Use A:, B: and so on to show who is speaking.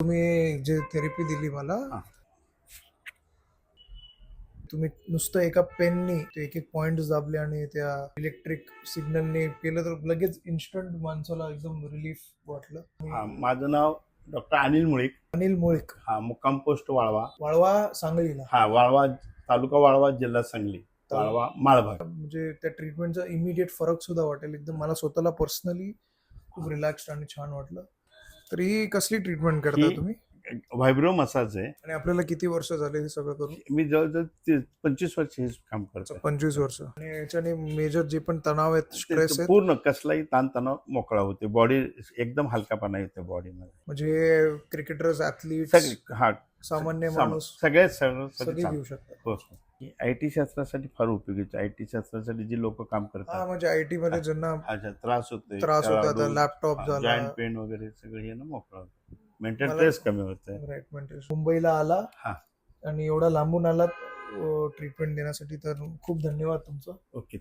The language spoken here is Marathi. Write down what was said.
A: तुम्ही जे थेरपी दिली मला,
B: हा.
A: तुम्ही नुसतं एका पेननी ते एक एक पॉइंट दाबले आणि त्या इलेक्ट्रिक सिग्नलने केलं तर लगेच इन्स्टंट माणसाला एकदम रिलीफ वाटलं.
B: माझं नाव डॉक्टर अनिल मुळीक.
A: अनिल मुळीक,
B: मुक्काम पोस्ट वाळवा.
A: वाळवा, सांगलीला.
B: वाळवा तालुका, वाळवा जिल्हा सांगली, वाळवा माळभाग.
A: म्हणजे त्या ट्रीटमेंटचा इमिडिएट फरक सुद्धा वाटेल. एकदम मला स्वतःला पर्सनली खूप रिलॅक्स्ड आणि छान वाटलं. तर ही कसली ट्रीटमेंट करता तुम्ही
B: व्हायब्रो मसाज आहे.
A: आणि आपल्याला किती वर्ष झाले हे सगळं करून?
B: मी जवळजवळ 25 वर्ष हे काम करतो.
A: 25 वर्ष. आणि याच्याने मेजर जे पण तणाव आहेत, स्ट्रेस आहे,
B: पूर्ण कसलाही ताणतणाव मोकळा होते. बॉडी एकदम हलकापणा येते बॉडीमध्ये.
A: म्हणजे क्रिकेटर्स, ऍथलीट, सामान्य माणूस सगळे घेऊ शकतात.
B: हो. आयटी शास्त्रासाठी फार उपयोगीचं. आयटी शास्त्रासाठी जी लोक काम करतात,
A: म्हणजे आयटी मध्ये ज्यांना
B: त्रास होतो,
A: होता, लॅपटॉप झाला,
B: जॉईंट पेन वगैरे सगळं हे ना मोकळा होतं. मेंटल स्ट्रेस कमी होत आहे.
A: मुंबईला आला आणि एवढा लांबून आला ट्रीटमेंट देण्यासाठी, तर खूप धन्यवाद तुमचं.
B: ओके.